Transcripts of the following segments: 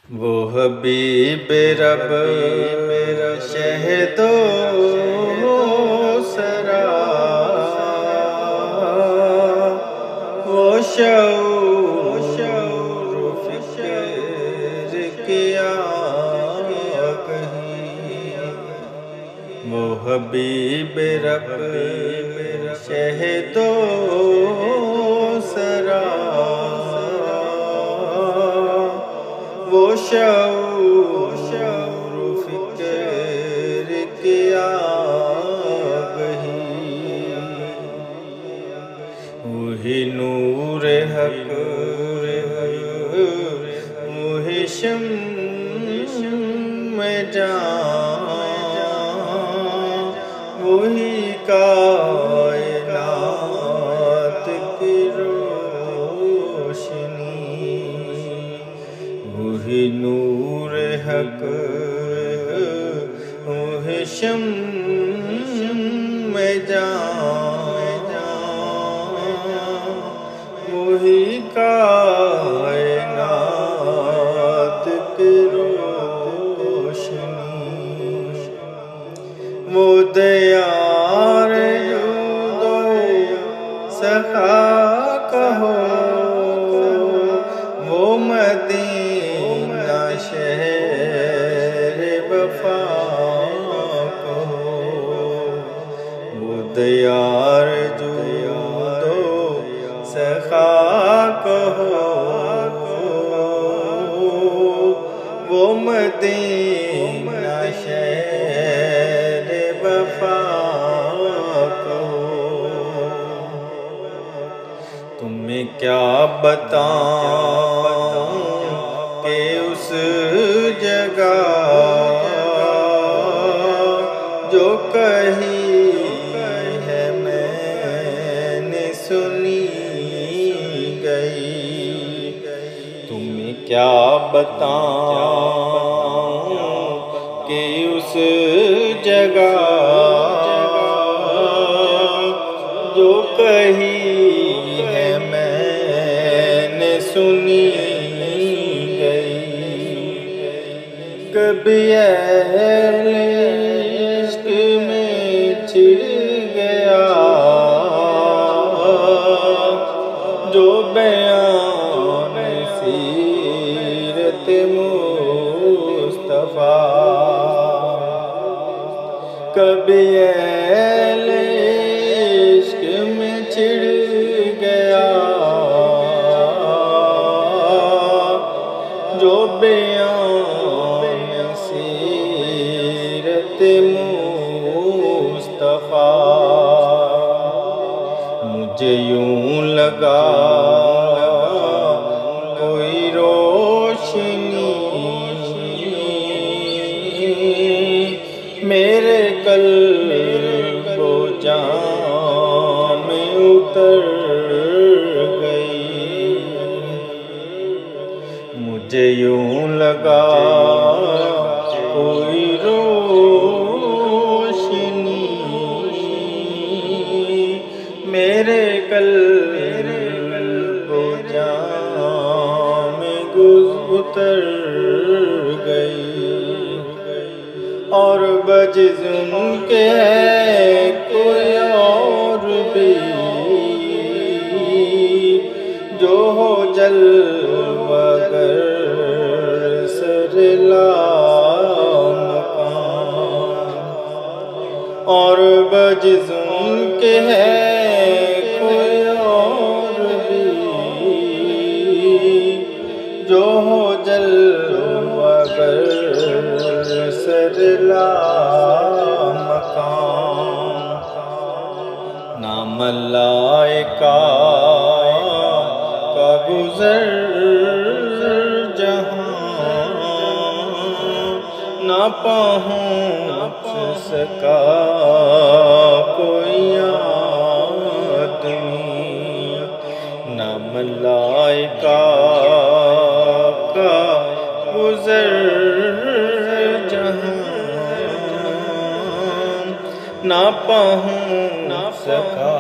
وہ حبیب رب میرا شہد و سرا، وہ شعور فکر کیا کہیں، وہ حبیب رب میرا شہد و سرا، وہ شعور فکر کیا کہیں، وہی نور حق وہی شمع جان، وہی کائنات کی روشنی، وہی نور حق وہی شمع جان، وہی کائنات کی روشنی، وہ دیار جود و سخا کہو، وہ مدینہ شہر وفا کہو، وہ دیار جود و سخا کہو، وہ مدینہ شہر وفا کہو، تمہیں کیا بتاؤں کہ اس جگہ جو کہی ہے میں نے سنی گئی، تمہیں کیا بتاؤں کہ اس جگہ جو کہی ہے میں نے سنی گئی، کبھی اہل عشق میں چھڑ گیا جو بیان سیرت مصطفیٰ، کبھی اہل عشق میں چھڑ گیا جو بیان سیرت مصطفیٰ، مجھے یوں لگا کوئی روشنی میرے قلب و جان میں اتر گئی، مجھے یوں لگا کوئی روشنی میرے قلب و جان میں اتر گئی، اور بجز ان کے ہے کوئی اور بھی جو ہو جلوہ گر سر لامکان، اور بجز ان کے ہے کوئی اور بھی جو ہو جلوہ گر سر لامکان، نہ ملائکہ کا گزر جہاں نہ پہنچ سکا کوئی آدمی، نہ ملائکہ کا گزر جہاں نہ پہنچ سکا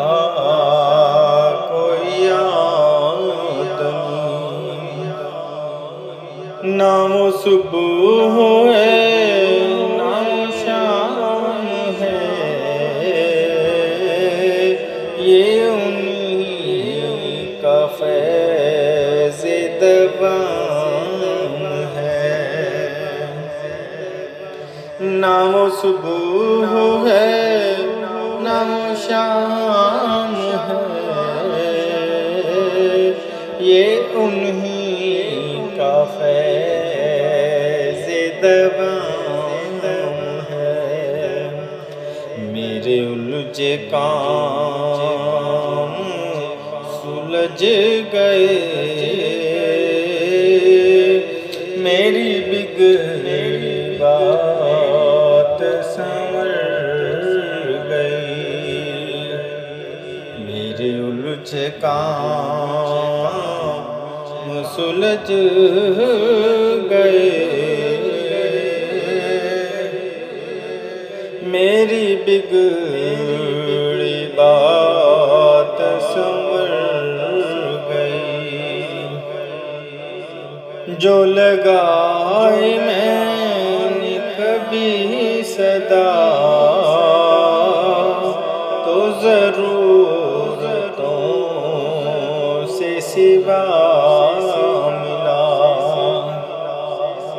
کوئی آدمی، نام و صبح ہے نام و شام ہے، یہ انہی کا فیض دوام ہے۔ نام و صبح ہے نام و شام ہے، یہ انہی کا فیض دوام ہے۔ میرے الجھے کام سلجھ گئے، میری بگڑی بات سنور گئی، میرے الجھے کام سلجھ گئے، میری بگڑی بات سنور گئی۔ جو لگائی میں نے کبھی صدا، تو ضرورتوں سے سوا ملا۔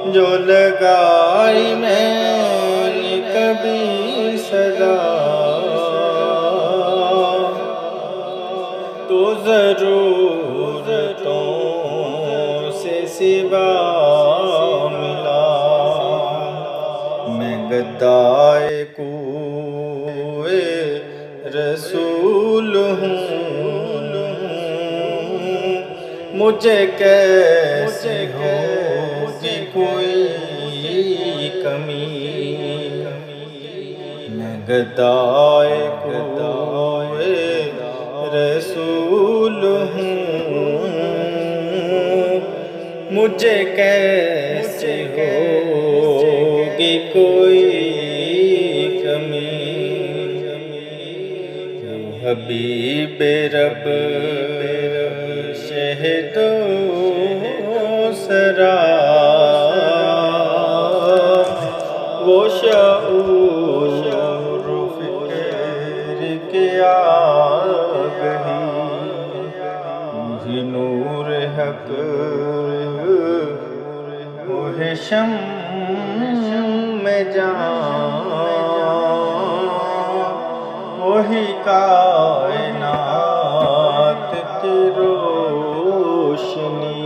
جو لگائی میں نے کبھی صدا، تو ضرورتوں سے سوا ملا۔ میں گدائے کوئے رسول ہوں، مجھے کیسے ہوگی کوئی کمی۔ میں گدائے کوئے رسول ہوں، مجھے کیسے ہوگی کوئی کمی۔ حبیب رب شہد و سرا، وہ شعور و فکر کے آگہی، یہ نور حق وہ ہے شمع جہاں، وہی کائنات کی روشنی۔